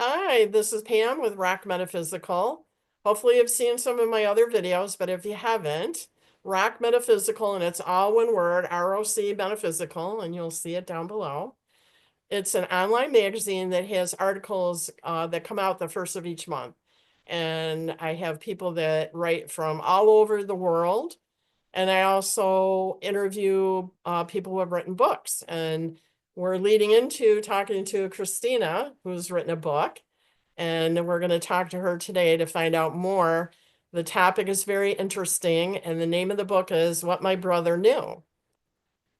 Hi, this is Pam with ROC Metaphysical. Hopefully you've seen some of my other videos, but if you haven't, ROC Metaphysical, and it's all one word, ROC Metaphysical, and you'll see it down below. It's an online magazine that has articles that come out the first of each month. And I have people that write from all over the world. And I also interview people who have written books. And we're leading into talking to Kristina, who's written a book. And we're going to talk to her today to find out more. The topic is very interesting, and the name of the book is What My Brother Knew.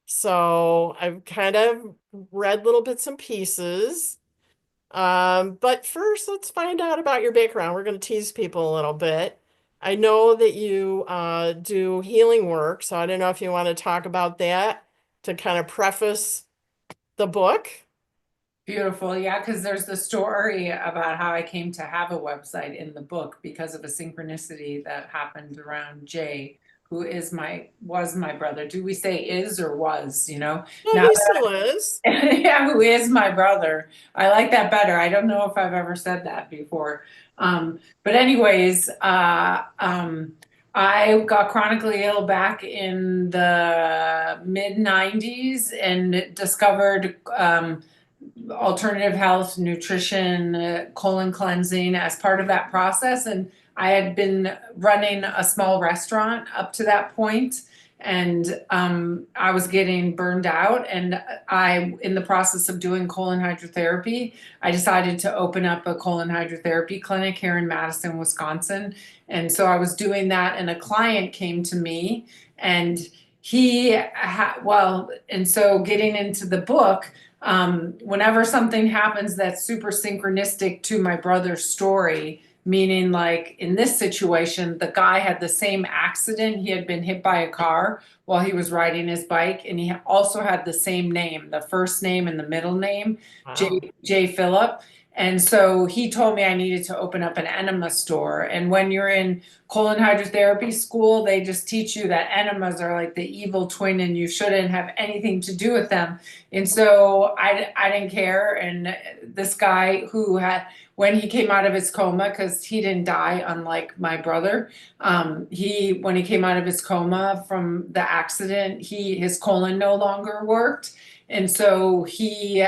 So I've kind of read little bits and pieces. But first, let's find out about your background. We're going to tease people a little bit. I know that you do healing work, so I don't know if you want to talk about that to kind of preface the book. Beautiful. Yeah, because there's the story about how I came to have a website in the book because of a synchronicity that happened around Jay, who was my brother. Do we say is or was, Well, Now he still is. yeah, who is my brother. I like that better. I don't know if I've ever said that before. But anyways, I got chronically ill back in the mid 90s and discovered alternative health, nutrition, colon cleansing as part of that process. And I had been running a small restaurant up to that point, and I was getting burned out. And in the process of doing colon hydrotherapy, I decided to open up a colon hydrotherapy clinic here in Madison, Wisconsin. And so I was doing that, and a client came to me, and and so getting into the book, whenever something happens that's super synchronistic to my brother's story, meaning like in this situation, the guy had the same accident. He had been hit by a car while he was riding his bike, and he also had the same name, the first name and the middle name, Wow. J. Phillip. And so he told me I needed to open up an enema store. And when you're in colon hydrotherapy school, they just teach you that enemas are like the evil twin and you shouldn't have anything to do with them. And so I didn't care. And this guy who had, when he came out of his coma, because he didn't die, unlike my brother, when he came out of his coma from the accident, his colon no longer worked. And so he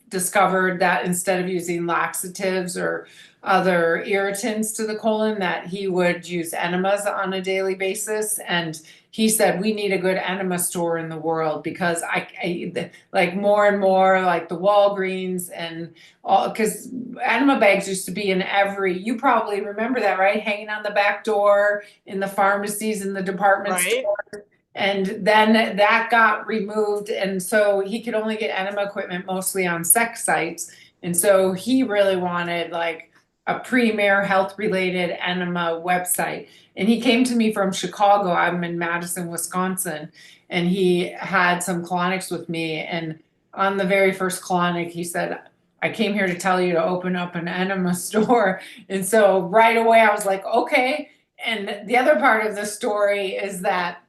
discovered that instead of using laxatives or other irritants to the colon, that he would use enemas on a daily basis. And he said, we need a good enema store in the world, because I like more and more like the Walgreens and all, because enema bags used to be in you probably remember that, right? Hanging on the back door in the pharmacies, in the department Right. store. And then that got removed. And so he could only get enema equipment mostly on sex sites. And so he really wanted like a premier health related enema website. And he came to me from Chicago. I'm in Madison, Wisconsin. And he had some colonics with me. And on the very first colonic, he said, I came here to tell you to open up an enema store. And so right away I was like, okay. And the other part of the story is that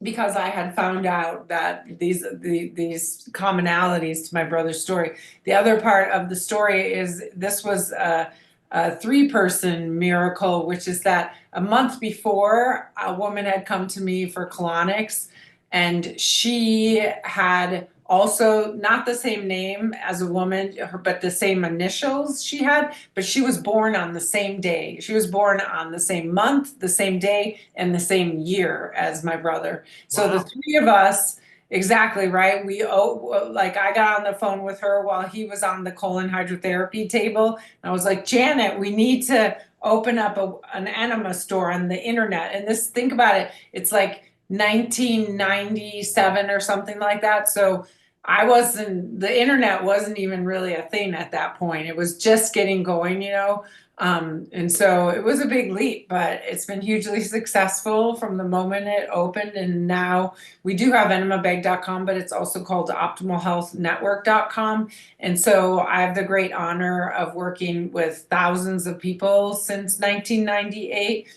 because I had found out that these commonalities to my brother's story. The other part of the story is this was a three-person miracle, which is that a month before, a woman had come to me for colonics, and she had also not the same name as a woman, but the same initials she had, but she was born on the same day. She was born on the same month, the same day, and the same year as my brother. So the Wow. three of us, exactly right. Like I got on the phone with her while he was on the colon hydrotherapy table. And I was like, Janet, we need to open up an enema store on the internet. And think about it, it's like 1997 or something like that. So the internet wasn't even really a thing at that point. It was just getting going. And so it was a big leap, but it's been hugely successful from the moment it opened. And now we do have enemabag.com, but it's also called optimalhealthnetwork.com. And so I have the great honor of working with thousands of people since 1998,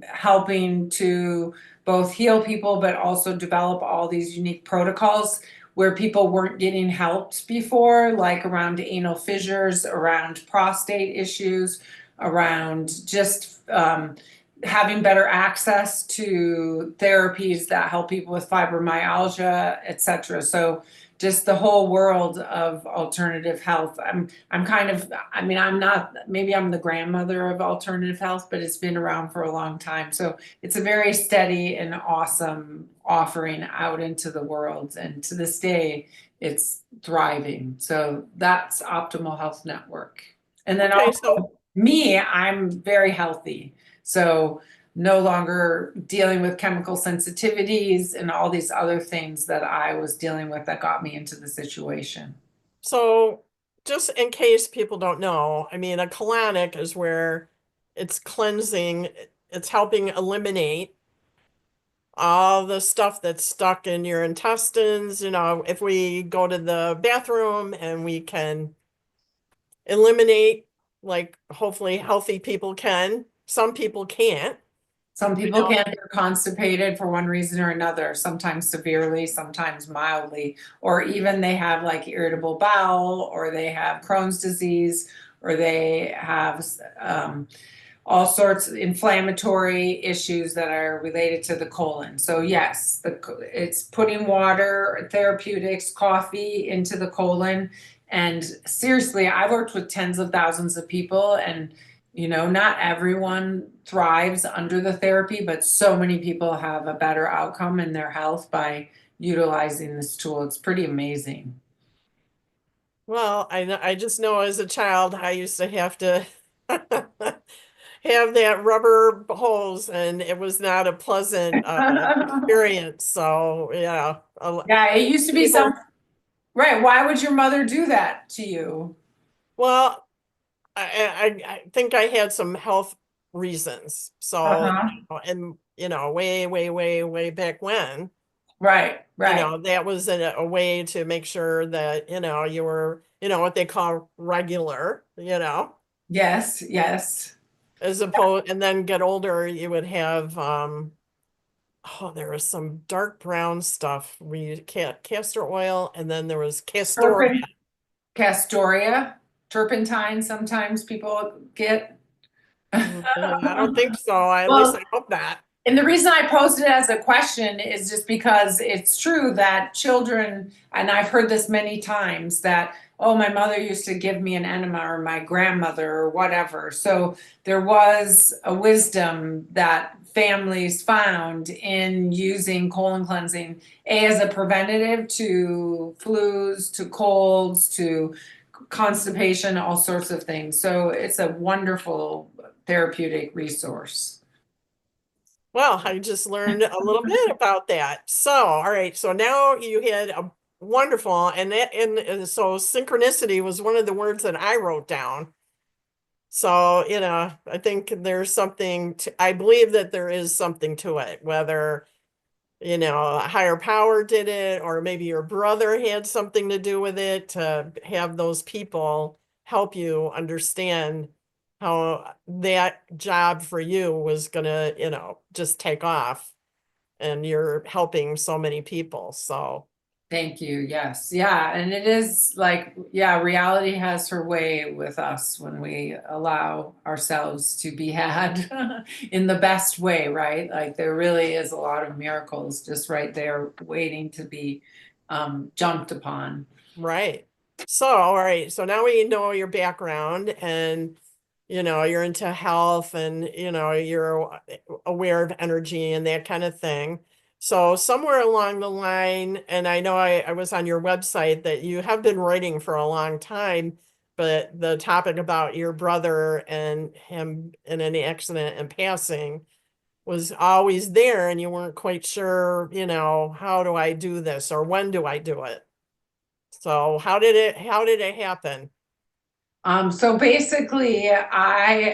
helping to both heal people, but also develop all these unique protocols. where people weren't getting helped before, like around anal fissures, around prostate issues, around just having better access to therapies that help people with fibromyalgia, etc. So just the whole world of alternative health. I'm kind of, I mean, I'm not, maybe I'm the grandmother of alternative health, but it's been around for a long time. So it's a very steady and awesome offering out into the world. And to this day, it's thriving. So that's Optimal Health Network. And then Okay, also so me, I'm very healthy. So no longer dealing with chemical sensitivities and all these other things that I was dealing with that got me into the situation. so just in case people don't know, I mean, a colonic is where it's cleansing, it's helping eliminate all the stuff that's stuck in your intestines. You know, if we go to the bathroom and we can eliminate, like hopefully healthy people can, some people can't. Some You people know, can't, they're constipated for one reason or another, sometimes severely, sometimes mildly, or even they have like irritable bowel, or they have Crohn's disease, or they have all sorts of inflammatory issues that are related to the colon. So yes, it's putting water, therapeutics, coffee into the colon. And seriously, I've worked with tens of thousands of people, and not everyone thrives under the therapy, but so many people have a better outcome in their health by utilizing this tool. It's pretty amazing. well, I just know as a child I used to have to have that rubber hose, and it was not a pleasant experience. So yeah, Yeah, it used to be some, people. right. Why would your mother do that to you? Well, I think I had some health reasons. So, Uh-huh. and way, way, way, way back when, Right, right. that was a way to make sure that, you were, what they call regular, Yes, yes. as opposed, and then get older, you would have, oh, there was some dark brown stuff. We castor oil, and then there was castor. Turpin, Castoria, turpentine, sometimes people get. I don't think so. At least Well, I hope not. and the reason I posed it as a question is just because it's true that children, and I've heard this many times, that, oh, my mother used to give me an enema, or my grandmother, or whatever. So there was a wisdom that families found in using colon cleansing, as a preventative to flus, to colds, to constipation, all sorts of things. So it's a wonderful therapeutic resource. Well, I just learned a little bit about that. So, all right. So now you had a wonderful, and so synchronicity was one of the words that I wrote down. So, I think there's something I believe that there is something to it, whether, a higher power did it, or maybe your brother had something to do with it, to have those people help you understand how that job for you was gonna, just take off, and you're helping so many people. So, Thank you. Yes. Yeah. And it is like, yeah, reality has her way with us when we allow ourselves to be had in the best way, right? Like there really is a lot of miracles just right there waiting to be jumped upon. right. So, all right. So now we know your background, and, you're into health, and, you're aware of energy and that kind of thing. So somewhere along the line, and I know I was on your website, that you have been writing for a long time, but the topic about your brother and him in an accident and passing was always there, and you weren't quite sure, how do I do this, or when do I do it? So how did it happen? So basically,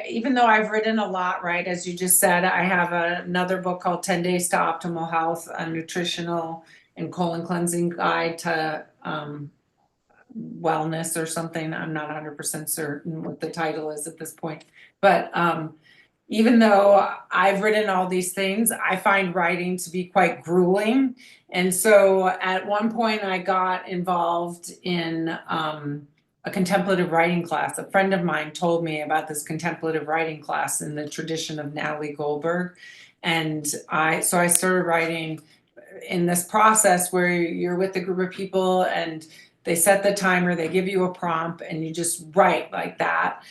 even though I've written a lot, right, as you just said, I have another book called 10 Days to Optimal Health, a nutritional and colon cleansing guide to wellness or something. I'm not 100% certain what the title is at this point. But even though I've written all these things, I find writing to be quite grueling. And so at one point, I got involved in a contemplative writing class. A friend of mine told me about this contemplative writing class in the tradition of Natalie Goldberg. And so I started writing in this process where you're with a group of people and they set the timer, they give you a prompt, and you just write like that.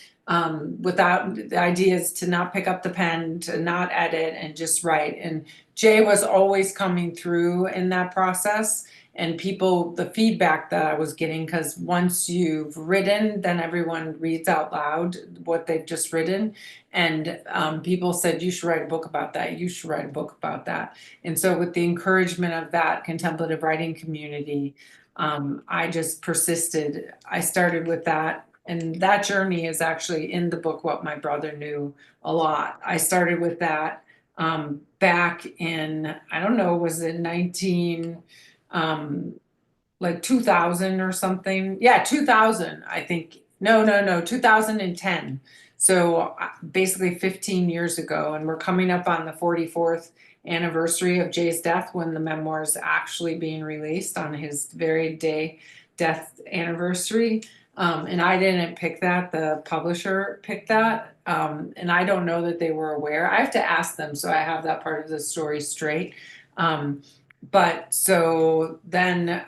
Without the idea is to not pick up the pen, to not edit, and just write. And Jay was always coming through in that process. And people, the feedback that I was getting, because once you've written, then everyone reads out loud what they've just written. And people said, you should write a book about that. You should write a book about that. And so, with the encouragement of that contemplative writing community, I just persisted. I started with that. And that journey is actually in the book, What My Brother Knew, a lot. I started with that back in, I don't know, was it 19, like 2000 or something? Yeah, 2000, I think. No, 2010. So basically 15 years ago. And we're coming up on the 44th anniversary of Jay's death when the memoir is actually being released on his very day death anniversary. And I didn't pick that, the publisher picked that. And I don't know that they were aware. I have to ask them, so I have that part of the story straight. But so then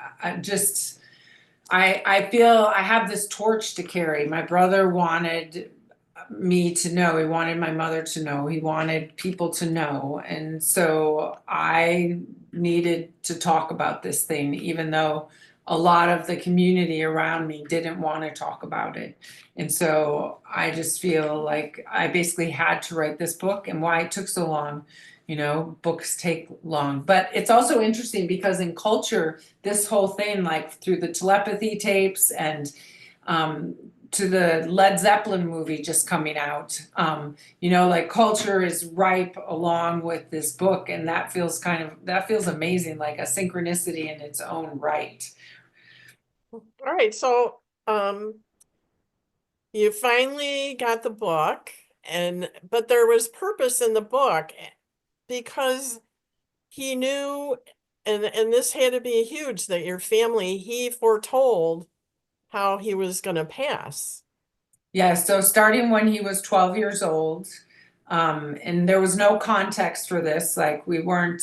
I feel I have this torch to carry. My brother wanted me to know, he wanted my mother to know, he wanted people to know. And so I needed to talk about this thing, even though a lot of the community around me didn't want to talk about it. And so I just feel like I basically had to write this book. And why it took so long, books take long. But it's also interesting because in culture, this whole thing, like through the telepathy tapes and to the Led Zeppelin movie just coming out, like culture is ripe along with this book. And that feels amazing, like a synchronicity in its own right. All right, so you finally got the book, but there was purpose in the book because he knew, and this had to be huge, that your family, he foretold how he was going to pass. Yeah, so starting when he was 12 years old, and there was no context for this, like we weren't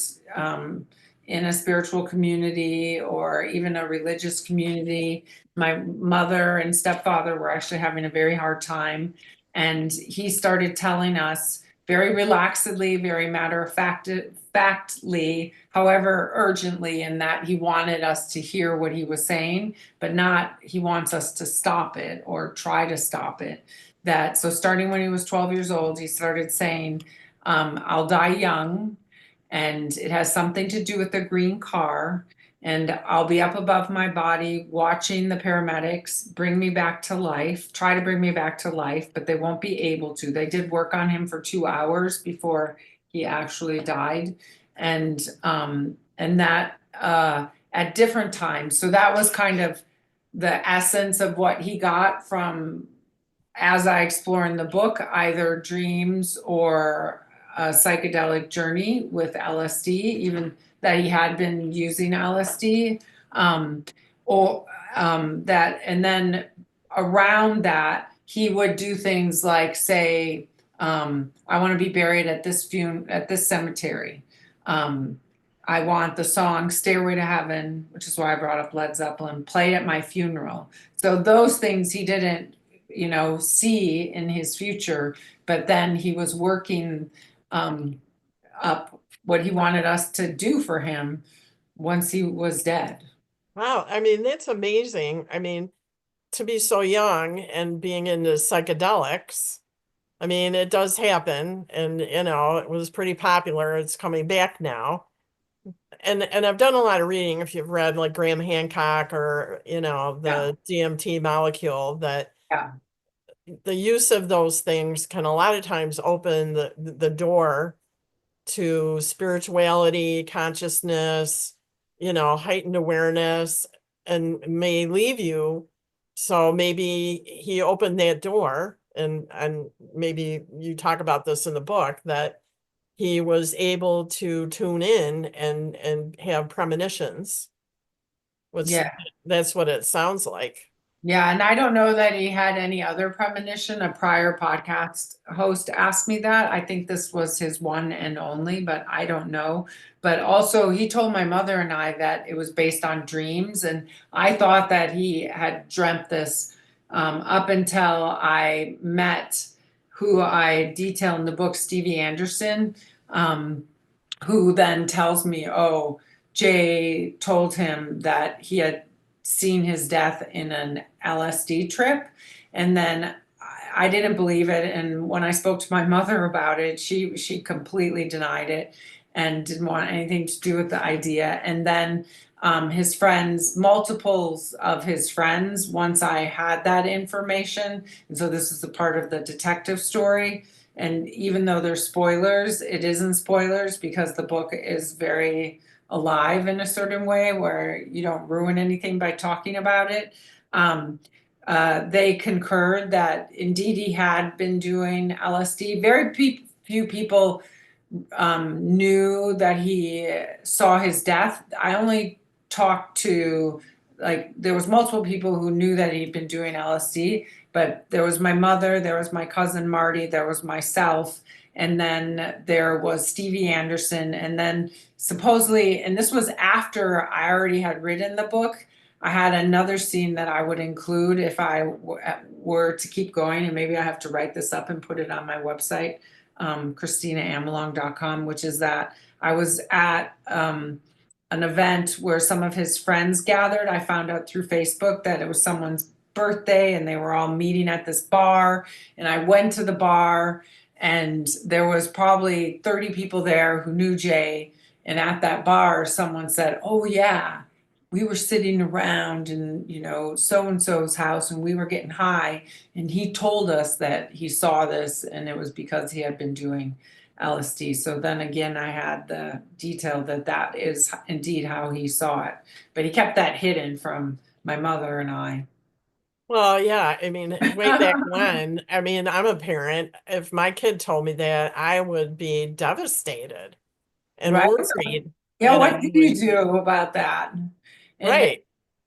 in a spiritual community or even a religious community. My mother and stepfather were actually having a very hard time. And he started telling us very relaxedly, very matter of factly, however urgently, in that he wanted us to hear what he was saying, but not he wants us to stop it or try to stop it. So starting when he was 12 years old, he started saying, I'll die young, and it has something to do with the green car. And I'll be up above my body watching the paramedics bring me back to life, try to bring me back to life, but they won't be able to. They did work on him for 2 hours before he actually died. And that at different times. So that was kind of the essence of what he got from, as I explore in the book, either dreams or a psychedelic journey with LSD, even that he had been using LSD, or that, and then around that, he would do things like say, I want to be buried at this cemetery. I want the song Stairway to Heaven, which is why I brought up Led Zeppelin, played at my funeral. So those things he didn't, see in his future, but then he was working up what he wanted us to do for him once he was dead. Wow, I mean, that's amazing. I mean, to be so young and being into psychedelics, I mean, it does happen, and it was pretty popular. It's coming back now. And I've done a lot of reading, if you've read like Graham Hancock or, the DMT molecule, that Yeah. the use of those things can a lot of times open the door to spirituality, consciousness, heightened awareness, and may leave you. So maybe he opened that door and maybe you talk about this in the book, that he was able to tune in and have premonitions, which Yeah. that's what it sounds like. Yeah, and I don't know that he had any other premonition. A prior podcast host asked me that. I think this was his one and only, but I don't know. But also, he told my mother and I that it was based on dreams, and I thought that he had dreamt this up until I met who I detail in the book, Stevie Anderson, um, who then tells me, oh, Jay told him that he had seen his death in an LSD trip. And then I didn't believe it. And when I spoke to my mother about it, she completely denied it and didn't want anything to do with the idea. And then his friends, multiples of his friends, once I had that information, and so this is the part of the detective story. And even though there's spoilers, it isn't spoilers because the book is very alive in a certain way where you don't ruin anything by talking about it. They concurred that indeed he had been doing LSD. Few people knew that he saw his death. I only talked to, like, there was multiple people who knew that he'd been doing LSD, but there was my mother, there was my cousin Marty, there was myself, and then there was Stevie Anderson, and then supposedly, and this was after I already had written the book, I had another scene that I would include if I were to keep going, and maybe I have to write this up and put it on my website, KristinaAmelong.com, which is that I was at an event where some of his friends gathered. I found out through Facebook that it was someone's birthday and they were all meeting at this bar. And I went to the bar and there was probably 30 people there who knew Jay. And at that bar, someone said, oh, yeah, we were sitting around in, so and so's house and we were getting high. And he told us that he saw this and it was because he had been doing LSD. So then again, I had the detail that that is indeed how he saw it. But he kept that hidden from my mother and I. Well, yeah, I mean, way back when, I mean, I'm a parent. If my kid told me that, I would be devastated and Right? So, worried, yeah, what do you like, do about that? And right.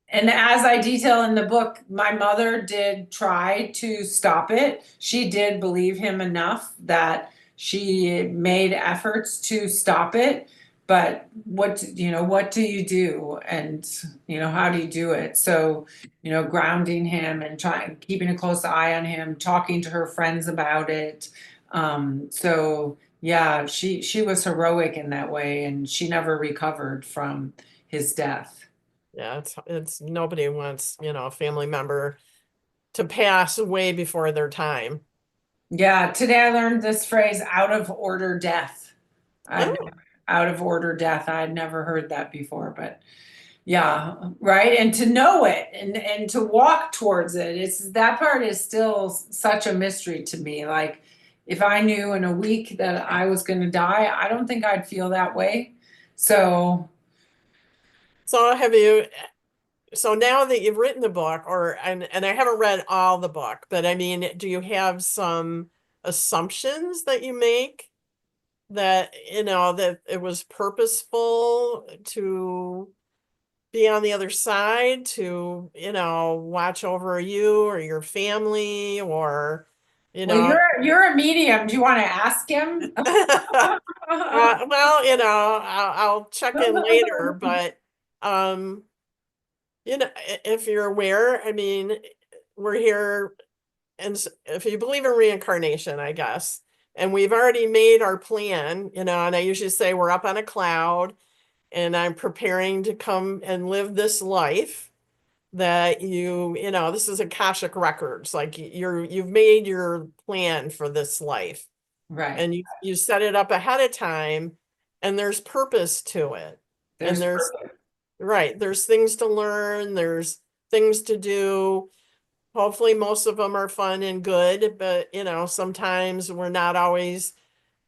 And as I detail in the book, my mother did try to stop it. She did believe him enough that she made efforts to stop it. But what do you do? And, how do you do it? So, grounding him and keeping a close eye on him, talking to her friends about it. So yeah, she was heroic in that way and she never recovered from his death. Yeah, it's nobody wants, a family member to pass way before their time. Yeah, today I learned this phrase out of order death. I'd Oh, out of order death. I'd never heard that before, but yeah, right. And to know it and to walk towards it, it's that part is still such a mystery to me. Like if I knew in a week that I was going to die, I don't think I'd feel that way. So, so so now that you've written the book, and I haven't read all the book, but I mean, do you have some assumptions that you make that, that it was purposeful to be on the other side to, watch over you or your family or, you well, know, you're a medium. Do you want to ask him? well, I'll check in later, but, um, if you're aware, I mean, we're here, and if you believe in reincarnation, I guess, and we've already made our plan, and I usually say we're up on a cloud and I'm preparing to come and live this life that this is Akashic records, like you've made your plan for this life Right. and you set it up ahead of time and there's purpose to it. And There's right, there's things to learn, there's things to do. Hopefully most of them are fun and good, but sometimes we're not always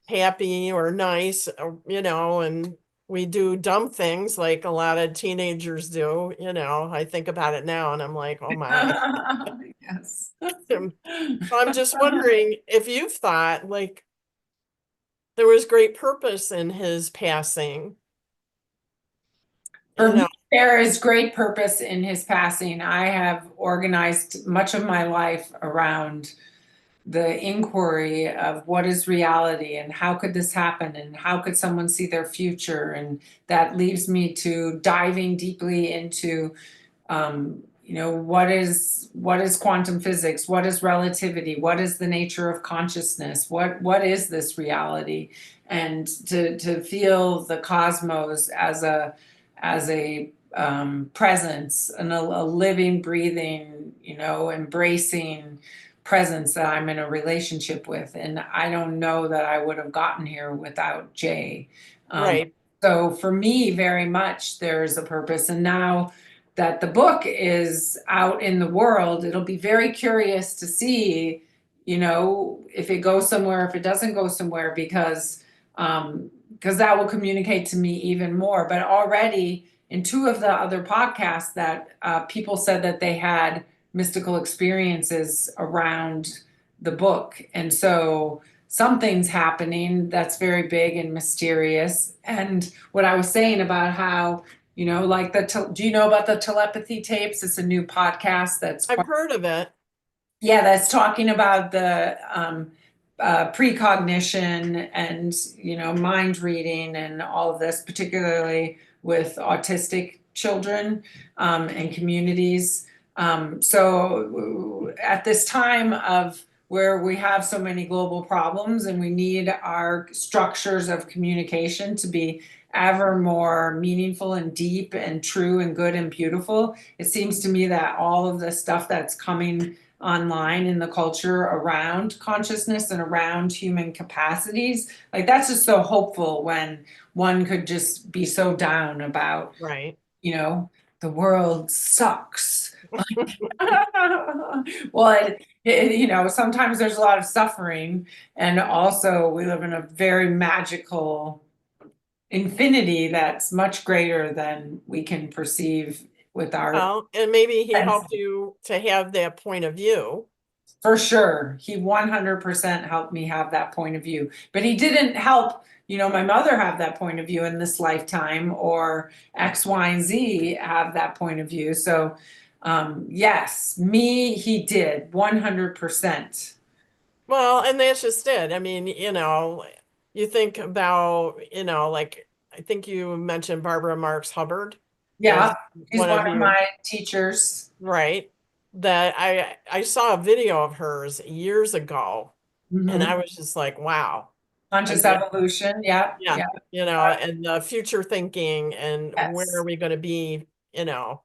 happy or nice, and we do dumb things like a lot of teenagers do. I think about it now and I'm like, oh my. yes. I'm just wondering if you've thought like there was great purpose in his passing. For You me, know, there is great purpose in his passing. I have organized much of my life around the inquiry of what is reality and how could this happen and how could someone see their future. And that leaves me to diving deeply into what is quantum physics, what is relativity, what is the nature of consciousness, what is this reality, and to feel the cosmos as a presence and a living, breathing, embracing presence that I'm in a relationship with. And I don't know that I would have gotten here without Jay. Um, right. so for me, very much there's a purpose. And now that the book is out in the world, it'll be very curious to see, if it goes somewhere, if it doesn't go somewhere, because that will communicate to me even more. But already in two of the other podcasts that people said that they had mystical experiences around the book. And so something's happening that's very big and mysterious. And what I was saying about how, like do you know about the telepathy tapes? It's a new podcast that's I've quite, heard of it. yeah, that's talking about the precognition and, mind reading and all of this, particularly with autistic children and communities. So at this time of where we have so many global problems and we need our structures of communication to be ever more meaningful and deep and true and good and beautiful, it seems to me that all of the stuff that's coming online in the culture around consciousness and around human capacities, like that's just so hopeful when one could just be so down about, Right. the world sucks. Well, sometimes there's a lot of suffering, and also we live in a very magical infinity that's much greater than we can perceive with our Well, and maybe he sense. helped you to have that point of view. For sure. He 100% helped me have that point of view. But he didn't help, my mother have that point of view in this lifetime, or X, Y, and Z have that point of view. So, yes, me, he did 100%. Well, and that's just it. I mean, you think about, like I think you mentioned Barbara Marx Hubbard Yeah, is he's one one of of you, my teachers. right? That I saw a video of hers years ago and Mhm. I was just like, wow. I Conscious mean, evolution. Yeah, yeah, yeah, and the future thinking and where are yes. we going to be, and Yeah.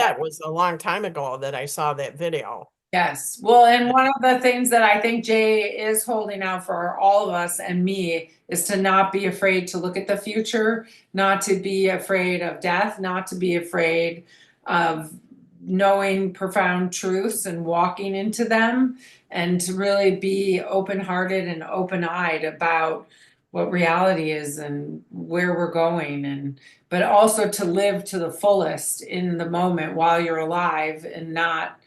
that was a long time ago that I saw that video. Yes. Well, and one of the things that I think Jay is holding out for all of us and me is to not be afraid to look at the future, not to be afraid of death, not to be afraid of knowing profound truths and walking into them, and to really be open-hearted and open-eyed about what reality is and where we're going, and but also to live to the fullest in the moment while you're alive and not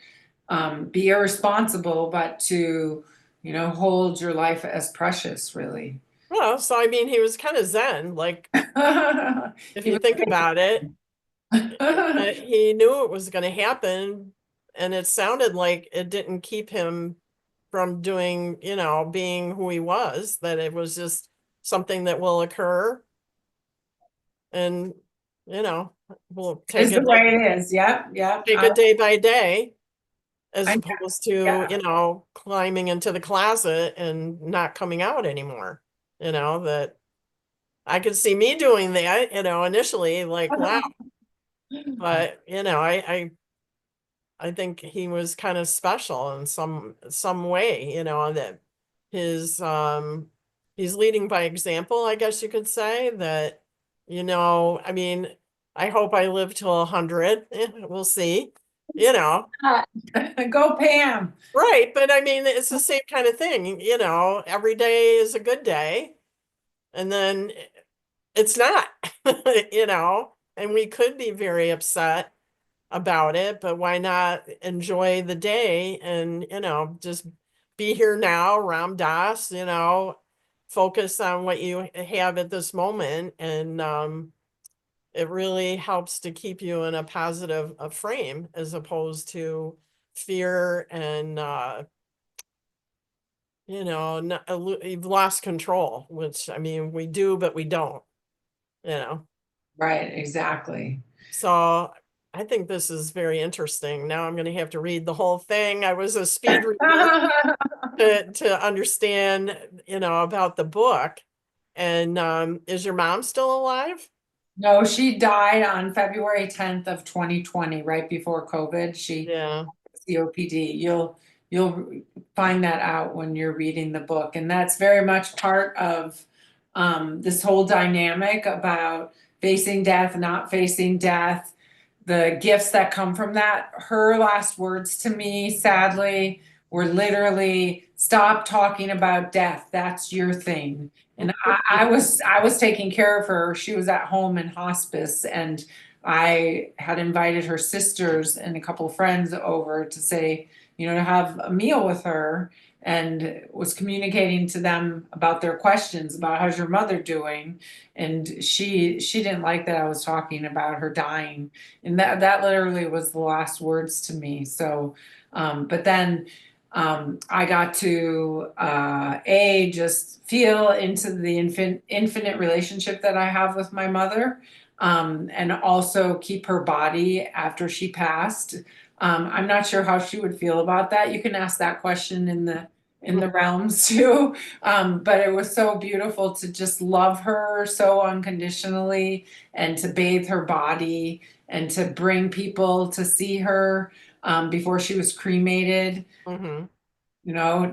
be irresponsible, but to, hold your life as precious, really. Well, so I mean, he was kind of Zen, like if He you was think about it, great. he knew it was going to happen, and it sounded like it didn't keep him from doing, being who he was, that it was just something that will occur, and we'll Is the way it is. Yep, yep. take it day by day, as I opposed to, yeah. climbing into the closet and not coming out anymore. That I could see me doing that, initially, like, wow. But, I think he was kind of special in some way, that his he's leading by example, I guess you could say that, I mean, I hope I live till 100. We'll see, you know. Go Pam. Right, but I mean, it's the same kind of thing, every day is a good day, and then it's not, and we could be very upset about it, but why not enjoy the day and, just be here now, Ram Dass, focus on what you have at this moment. And it really helps to keep you in a positive frame as opposed to fear and, you've lost control, which I mean, we do, but we don't, you know. Right, exactly. So I think this is very interesting. Now I'm going to have to read the whole thing. I was a speed reader to understand, about the book. And is your mom still alive? No, she died on February 10th of 2020, right before COVID. She Yeah. COPD. You'll find that out when you're reading the book, and that's very much part of this whole dynamic about facing death, not facing death, the gifts that come from that. Her last words to me, sadly, were literally, "Stop talking about death. That's your thing." And I was taking care of her. She was at home in hospice, and I had invited her sisters and a couple of friends over to say, to have a meal with her, and was communicating to them about their questions about how's your mother doing. And she didn't like that I was talking about her dying. And that literally was the last words to me. So but then I got to just feel into the infinite relationship that I have with my mother, and also keep her body after she passed. I'm not sure how she would feel about that. You can ask that question in the realms too. But it was so beautiful to just love her so unconditionally, and to bathe her body, and to bring people to see her before she was cremated. Mm-hmm.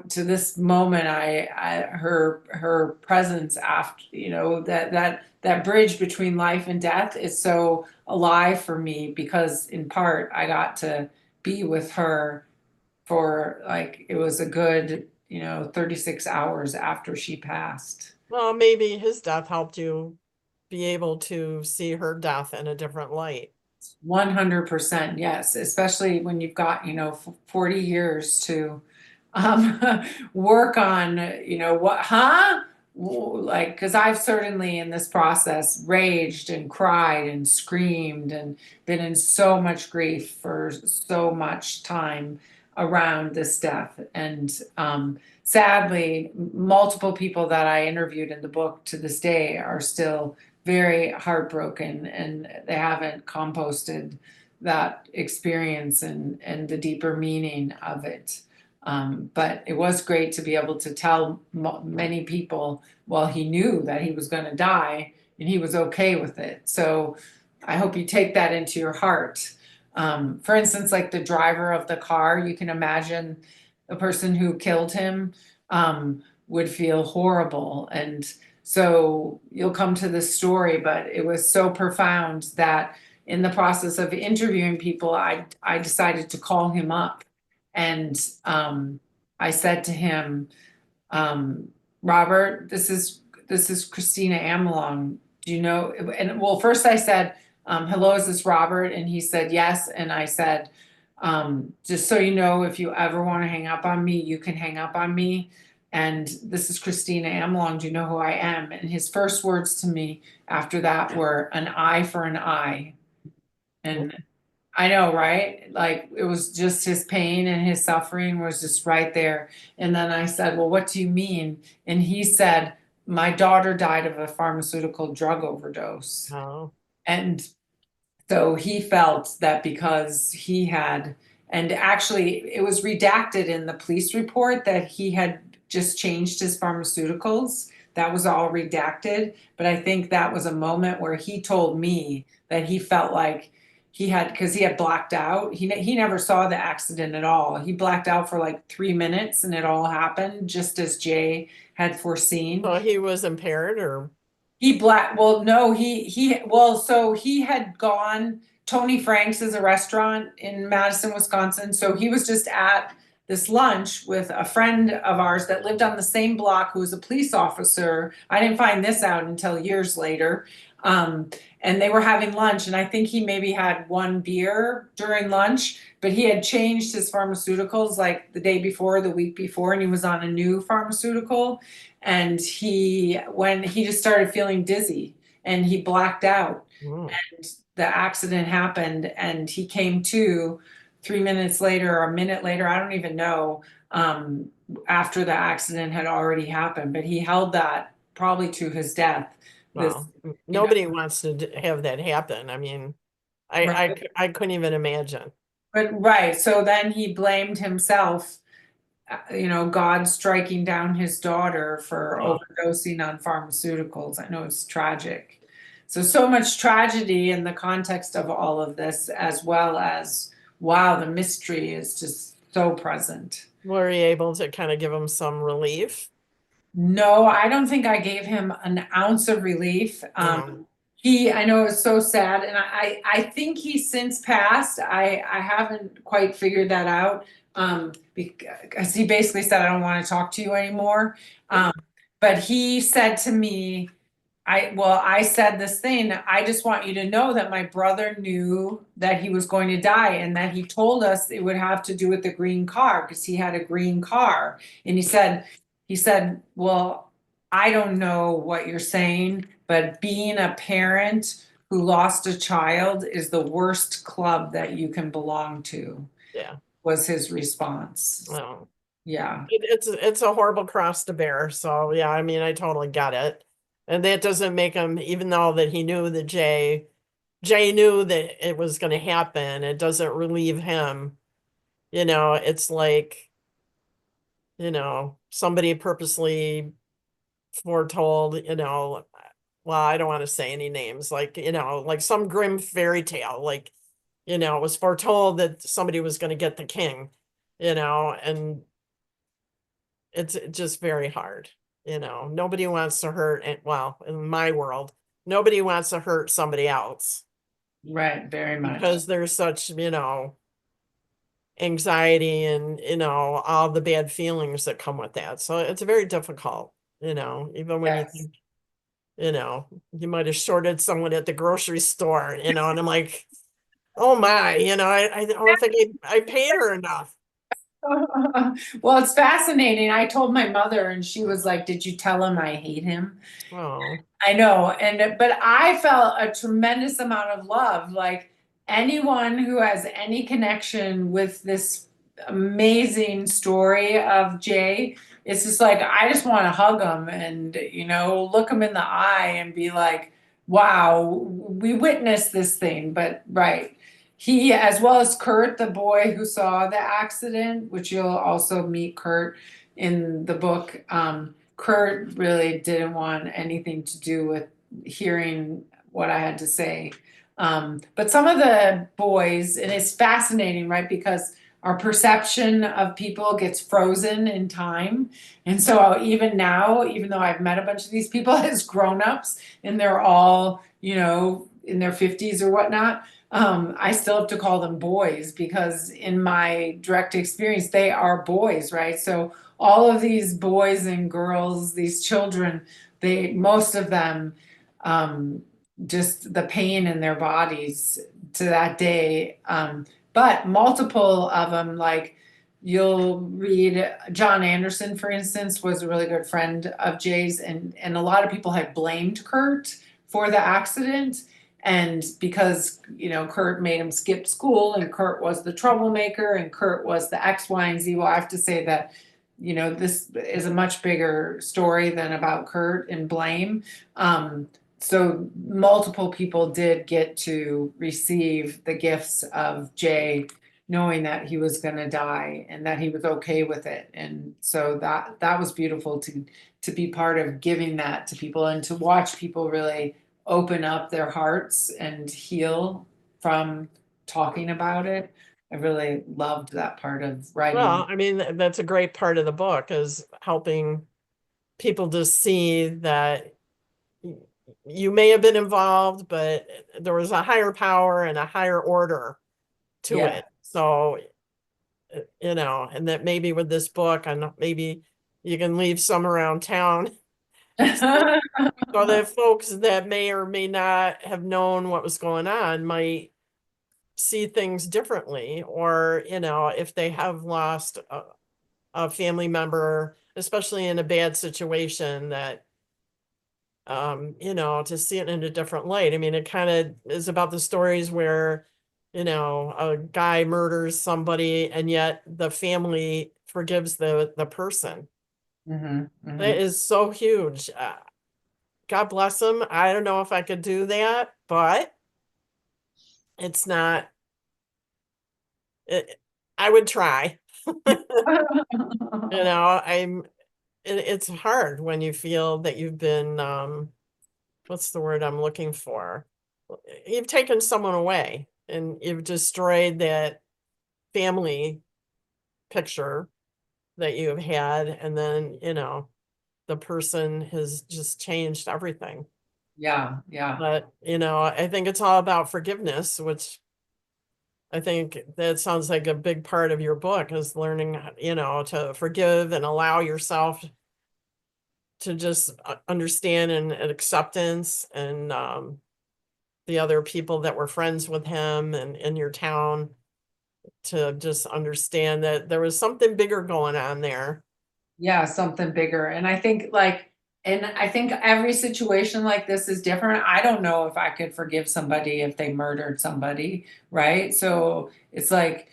To this moment, her presence after, that bridge between life and death is so alive for me, because in part I got to be with her for, like, it was a good, 36 hours after she passed. Well, maybe his death helped you be able to see her death in a different light. 100%, yes, especially when you've got, 40 years to work on, what, huh? Like, because I've certainly in this process raged and cried and screamed and been in so much grief for so much time around this death. And sadly, multiple people that I interviewed in the book to this day are still very heartbroken, and they haven't composted that experience and the deeper meaning of it. But it was great to be able to tell many people, well, he knew that he was going to die and he was okay with it. So I hope you take that into your heart. For instance, like the driver of the car, you can imagine the person who killed him would feel horrible. And so you'll come to this story, but it was so profound that in the process of interviewing people, I decided to call him up, and I said to him, Robert, this is Kristina Amelong. Do you know? And well, first I said, hello, is this Robert? And he said yes. And I said, just so you know, if you ever want to hang up on me, you can hang up on me. And this is Kristina Amelong. Do you know who I am? And his first words to me after that were, an eye for an eye. And I know, right? Like, it was just his pain and his suffering was just right there. And then I said, well, what do you mean? And he said, my daughter died of a pharmaceutical drug overdose. Oh. And so he felt that because he had, and actually it was redacted in the police report that he had just changed his pharmaceuticals. That was all redacted. But I think that was a moment where he told me that he felt like he had, because he had blacked out. He never saw the accident at all. He blacked out for like 3 minutes and it all happened just as Jay had foreseen. So he was impaired, or? Well, no, well, so he had gone, Tony Frank's is a restaurant in Madison, Wisconsin. So he was just at this lunch with a friend of ours that lived on the same block, who was a police officer. I didn't find this out until years later. And they were having lunch, and I think he maybe had one beer during lunch, but he had changed his pharmaceuticals like the day before, the week before, and he was on a new pharmaceutical. And when he just started feeling dizzy and he blacked out. Mm. The accident happened and he came to 3 minutes later or a minute later, I don't even know, after the accident had already happened, but he held that probably to his death. This, Well, you know, nobody wants to have that happen. I mean, right. I couldn't even imagine. But right, so then he blamed himself, God striking down his daughter for Well, overdosing on pharmaceuticals. I know it's tragic. So much tragedy in the context of all of this, as well as, wow, the mystery is just so present. were you able to kind of give them some relief? No, I don't think I gave him an ounce of relief. Um, I know it was so sad, and I think he's since passed. I haven't quite figured that out. Because he basically said, I don't want to talk to you anymore. Um, but he said to me, I said this thing, I just want you to know that my brother knew that he was going to die and that he told us it would have to do with the green car because he had a green car. And he said, well, I don't know what you're saying, but being a parent who lost a child is the worst club that you can belong to, yeah. was his response. Well, Yeah. it's a horrible cross to bear. So yeah, I mean, I totally get it. And that doesn't make him, even though that he knew that Jay knew that it was going to happen, it doesn't relieve him. It's like, somebody purposely foretold, well, I don't want to say any names, like, like some grim fairy tale, like, it was foretold that somebody was going to get the king, and it's just very hard. Nobody wants to hurt, well, in my world, nobody wants to hurt somebody else Right, very much. because there's such, anxiety and, all the bad feelings that come with that. So it's very difficult, even when you Yes. think, you might have shorted someone at the grocery store, and I'm like, oh my, I don't think I paid her enough. Well, it's fascinating. I told my mother and she was like, "Did you tell him I hate him?" Oh, I know. But I felt a tremendous amount of love. Like anyone who has any connection with this amazing story of Jay, it's just like I just want to hug him and, look him in the eye and be like, wow, we witnessed this thing. But right. He, as well as Kurt, the boy who saw the accident, which you'll also meet Kurt in the book. Kurt really didn't want anything to do with hearing what I had to say. But some of the boys, and it's fascinating, right? Because our perception of people gets frozen in time. And so even now, even though I've met a bunch of these people as grown-ups and they're all, in their 50s or whatnot, I still have to call them boys because in my direct experience, they are boys, right? So all of these boys and girls, these children, most of them, um, just the pain in their bodies to that day. But multiple of them, like you'll read John Anderson, for instance, was a really good friend of Jay's, and a lot of people had blamed Kurt for the accident. And because, Kurt made him skip school and Kurt was the troublemaker and Kurt was the X, Y, and Z. Well, I have to say that, this is a much bigger story than about Kurt and blame. So multiple people did get to receive the gifts of Jay, knowing that he was going to die and that he was okay with it. And so that was beautiful to be part of giving that to people and to watch people really open up their hearts and heal from talking about it. I really loved that part of writing. well, I mean, that's a great part of the book, is helping people to see that you may have been involved, but there was a higher power and a higher order to Yeah. it. So, and that maybe with this book, and maybe you can leave some around town So the folks that may or may not have known what was going on might see things differently, or, if they have lost a family member, especially in a bad situation, that, to see it in a different light. I mean, it kind of is about the stories where, a guy murders somebody and yet the family forgives the person. Mhm, That mhm. is so huge. God bless him. I don't know if I could do that, but it's not, it, I would try. It's hard when you feel that you've been, what's the word I'm looking for? You've taken someone away and you've destroyed that family picture that you've had. And then, the person has just changed everything. Yeah, yeah. But, I think it's all about forgiveness, which I think that sounds like a big part of your book is learning, to forgive and allow yourself to just understand and acceptance, and the other people that were friends with him and in your town, to just understand that there was something bigger going on there. Yeah, something bigger. And I think every situation like this is different. I don't know if I could forgive somebody if they murdered somebody, right? So it's like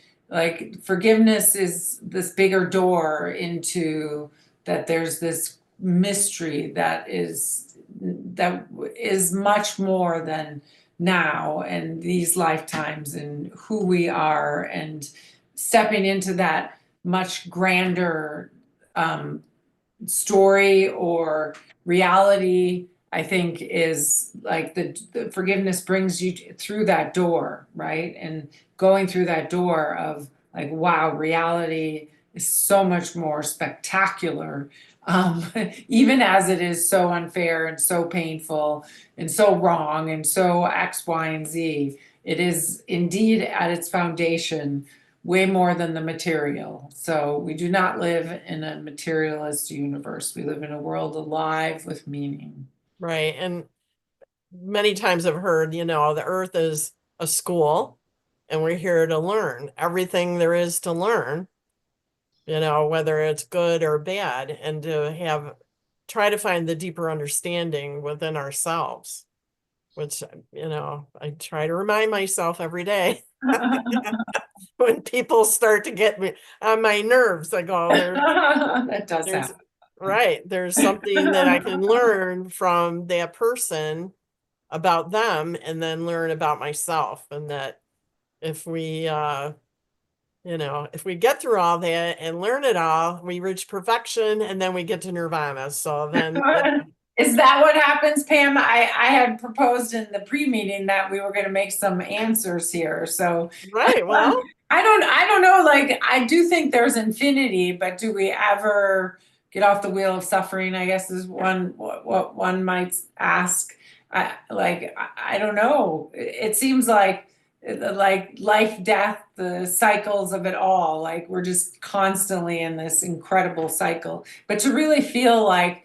forgiveness is this bigger door into that there's this mystery that is much more than now and these lifetimes and who we are, and stepping into that much grander um, story or reality. I think is like the forgiveness brings you through that door, right? And going through that door of like, wow, reality is so much more spectacular, um, even as it is so unfair and so painful and so wrong and so X, Y, and Z. It is indeed at its foundation way more than the material. So we do not live in a materialist universe. We live in a world alive with meaning. Right. And many times I've heard, the earth is a school and we're here to learn everything there is to learn, whether it's good or bad, and to try to find the deeper understanding within ourselves, which, I try to remind myself every day. When people start to get me on my nerves, I go, That does there's, happen. right, there's something that I can learn from that person about them, and then learn about myself. And that if we, if we get through all that and learn it all, we reach perfection, and then we get to nirvana. So then, Is that what happens, Pam? I had proposed in the pre-meeting that we were going to make some answers here. So right, well, I don't know. Like, I do think there's infinity, but do we ever get off the wheel of suffering? I guess is what one might ask. I don't know. It seems like life, death, the cycles of it all. Like we're just constantly in this incredible cycle. But to really feel like,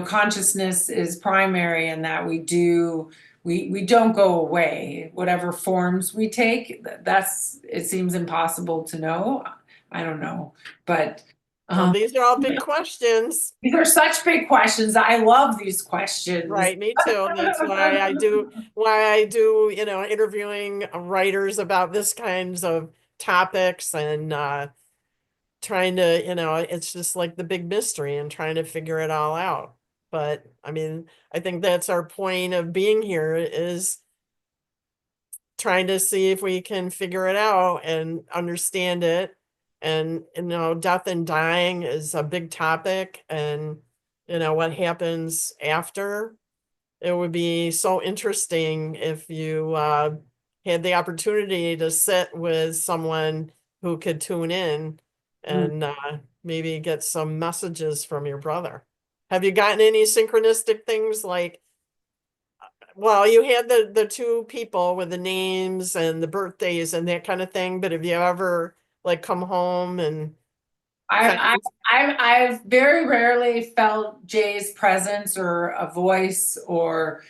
consciousness is primary and that we don't go away, whatever forms we take. That's it seems impossible to know. I don't know, but well, um, these are all big questions. these are such big questions. I love these questions. Right, me too. That's why I do, interviewing writers about this kinds of topics, and trying to, it's just like the big mystery and trying to figure it all out. But I mean, I think that's our point of being here, is trying to see if we can figure it out and understand it. And, death and dying is a big topic, and, what happens after. It would be so interesting if you had the opportunity to sit with someone who could tune in Mm. and maybe get some messages from your brother. Have you gotten any synchronistic things, like, well, you had the two people with the names and the birthdays and that kind of thing, but have you ever, like, come home and I, Thanks. I've very rarely felt Jay's presence or a voice or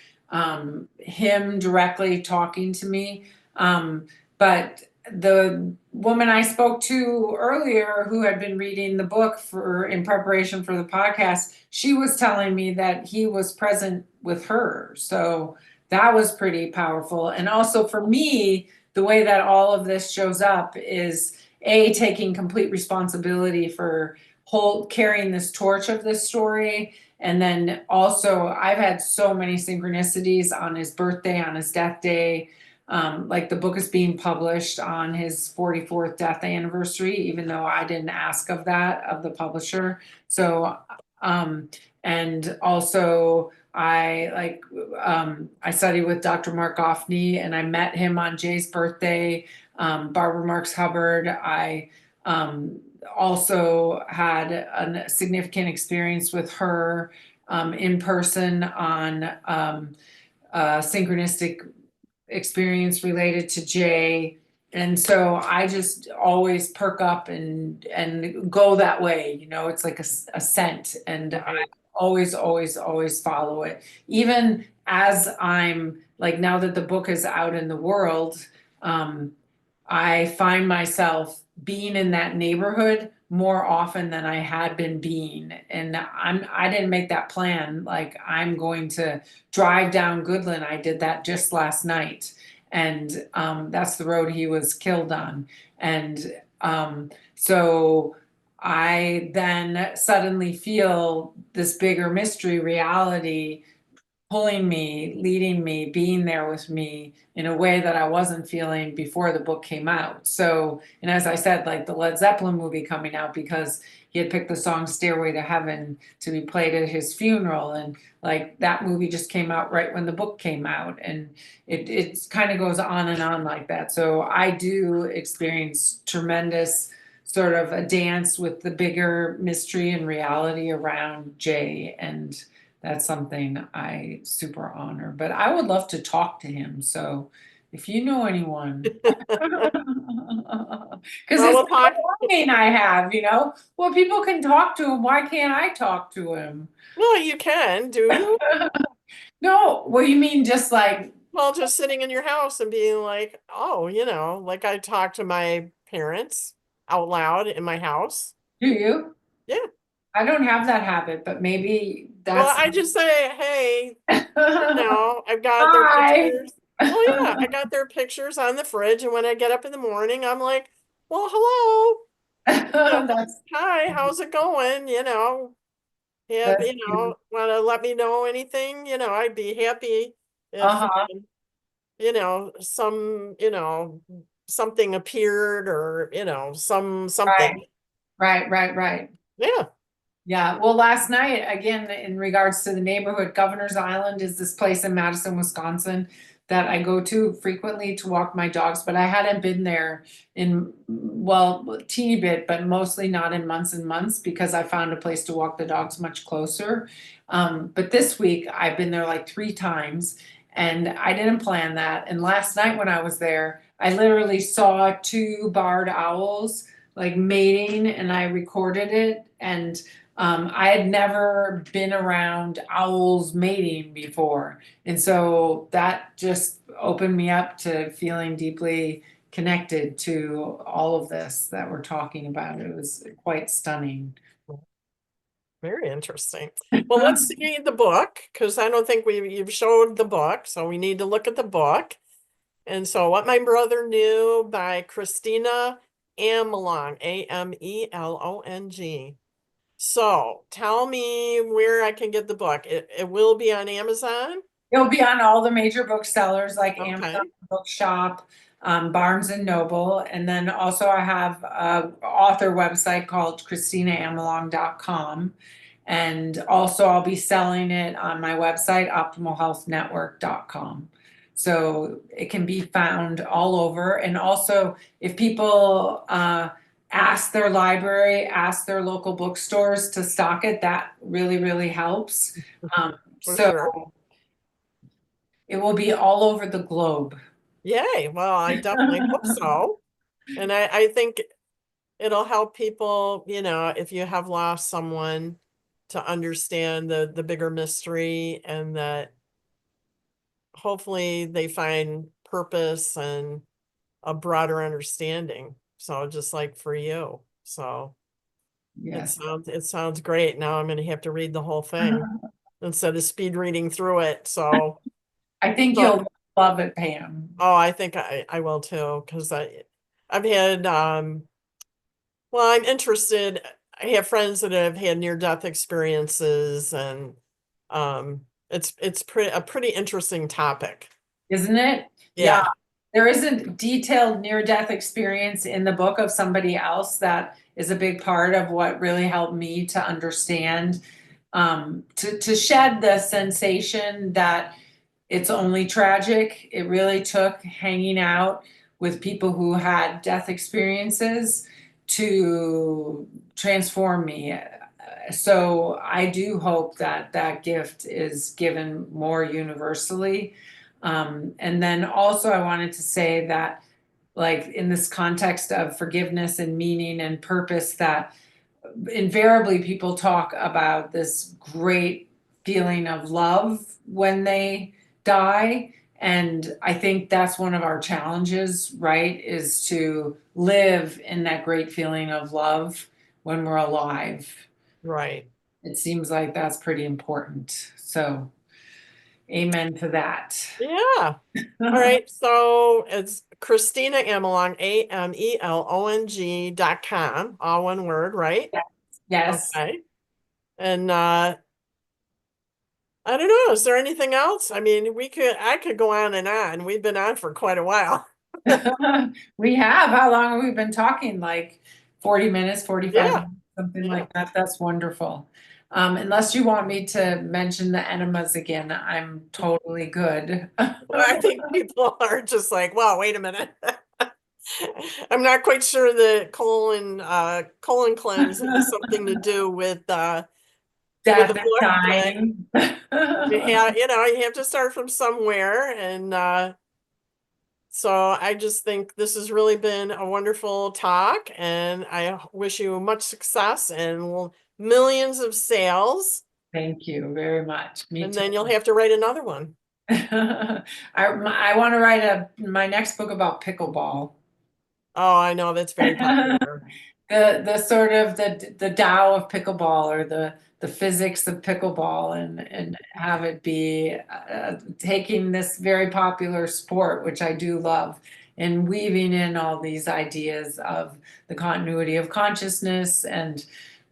him directly talking to me. But the woman I spoke to earlier, who had been reading the book for in preparation for the podcast, she was telling me that he was present with her. So that was pretty powerful. And also for me, the way that all of this shows up is taking complete responsibility for carrying this torch of this story. And then also I've had so many synchronicities on his birthday, on his death day. Like the book is being published on his 44th death anniversary, even though I didn't ask of that of the publisher. So and also I studied with Dr. Mark Goffney, and I met him on Jay's birthday. Barbara Marks Hubbard. I also had a significant experience with her in person on synchronistic experience related to Jay. And so I just always perk up and go that way. You know, it's like a scent, and I always follow it. Even as I'm like, now that the book is out in the world, I find myself being in that neighborhood more often than I had been being. And I didn't make that plan. Like I'm going to drive down Goodland. I did that just last night. And that's the road he was killed on. And so I then suddenly feel this bigger mystery reality pulling me, leading me, being there with me in a way that I wasn't feeling before the book came out. So, and as I said, like the Led Zeppelin movie coming out, because he had picked the song Stairway to Heaven to be played at his funeral. And like that movie just came out right when the book came out. And it kind of goes on and on like that. So I do experience tremendous sort of a dance with the bigger mystery and reality around Jay. And that's something I super honor. But I would love to talk to him. So if you know anyone, because Well, it's we'll talk. a longing I have, you know. Well, people can talk to him. Why can't I talk to him? Well, you can, do you? No, what do you mean just like, Well, just sitting in your house and being like, oh, like I talk to my parents out loud in my house. do you? Yeah. I don't have that habit, but maybe Well, that's I just say, hey, I've got their hi. pictures. Well, yeah, I got their pictures on the fridge, and when I get up in the morning, I'm like, well, hello. That's Hi, how's it going? Yeah, that's cute. want to let me know anything? I'd be happy if Uh-huh. something appeared, or something. Right, right. Yeah. Yeah, well, last night, again, in regards to the neighborhood, Governor's Island is this place in Madison, Wisconsin that I go to frequently to walk my dogs, but I hadn't been there in, well, a teeny bit, but mostly not in months and months because I found a place to walk the dogs much closer. But this week I've been there like 3 times and I didn't plan that. And last night when I was there, I literally saw 2 barred owls like mating and I recorded it. And I had never been around owls mating before. And so that just opened me up to feeling deeply connected to all of this that we're talking about. It was quite stunning. Very interesting. Well, let's see the book, because I don't think you've showed the book, so we need to look at the book. And so, What My Brother Knew by Kristina Amelong, Amelong. So tell me where I can get the book. It will be on Amazon. It'll be on all the major booksellers like Amazon Okay. Bookshop, Barnes and Noble. And then also I have a author website called KristinaAmelong.com. And also I'll be selling it on my website, optimalhealthnetwork.com. So it can be found all over. And also if people ask their library, ask their local bookstores to stock it, that really helps. For So sure. it will be all over the globe. Yay. Well, I definitely hope so. And I think it'll help people, if you have lost someone, to understand the bigger mystery, and that hopefully they find purpose and a broader understanding. So just like for you. So Yes. it sounds great. Now I'm gonna have to read the whole thing instead of speed reading through it. So I think so you'll love it, Pam. oh, I think I will too, because I've had well, I'm interested. I have friends that have had near-death experiences, and it's a pretty interesting topic. Isn't it? Yeah. Yeah, There isn't detailed near-death experience in the book of somebody else that is a big part of what really helped me to understand, to shed the sensation that it's only tragic. It really took hanging out with people who had death experiences to transform me. So I do hope that that gift is given more universally. And then also I wanted to say that, like, in this context of forgiveness and meaning and purpose, that invariably people talk about this great feeling of love when they die. And I think that's one of our challenges, right? Is to live in that great feeling of love when we're alive. right. It seems like that's pretty important. So, amen to that. Yeah. All right. So it's Kristina Amelong, AMELONG.com, all one word, right? Yes. Okay. And I don't know, is there anything else? I mean, I could go on and on. We've been on for quite a while. We have. How long have we been talking? Like 40 minutes, 45 Yeah. minutes, something Yeah. like that. That's wonderful. Unless you want me to mention the enemas again, I'm totally good. I think people are just like, wow, wait a minute. I'm not quite sure the colon cleanse has something to do with the Death and book, but dying. you have to start from somewhere. And so I just think this has really been a wonderful talk, and I wish you much success and millions of sales. Thank you very much. Me And too. then you'll have to write another one. I want to write my next book about pickleball. Oh, I know that's very popular. The sort of the Tao of pickleball, or the physics of pickleball, and have it be taking this very popular sport, which I do love, and weaving in all these ideas of the continuity of consciousness and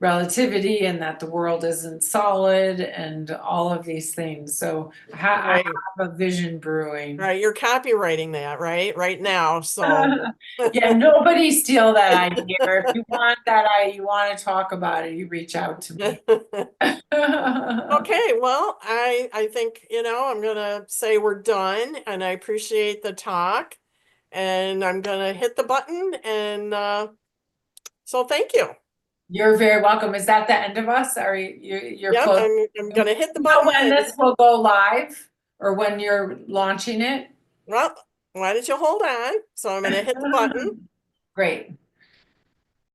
relativity, and that the world isn't solid, and all of these things. So I Right. have a vision brewing. Right. You're copywriting that, right now. So Yeah, nobody steal that idea. If you want you want to talk about it, you reach out to me. okay, well, I think, I'm gonna say we're done, and I appreciate the talk, and I'm gonna hit the button, and so thank you. You're very welcome. Is that the end of us? Are you're Yep, close? I'm gonna hit the You know button, when and this will go live, or when you're launching it? well, why don't you hold on? So I'm gonna hit the button. Great.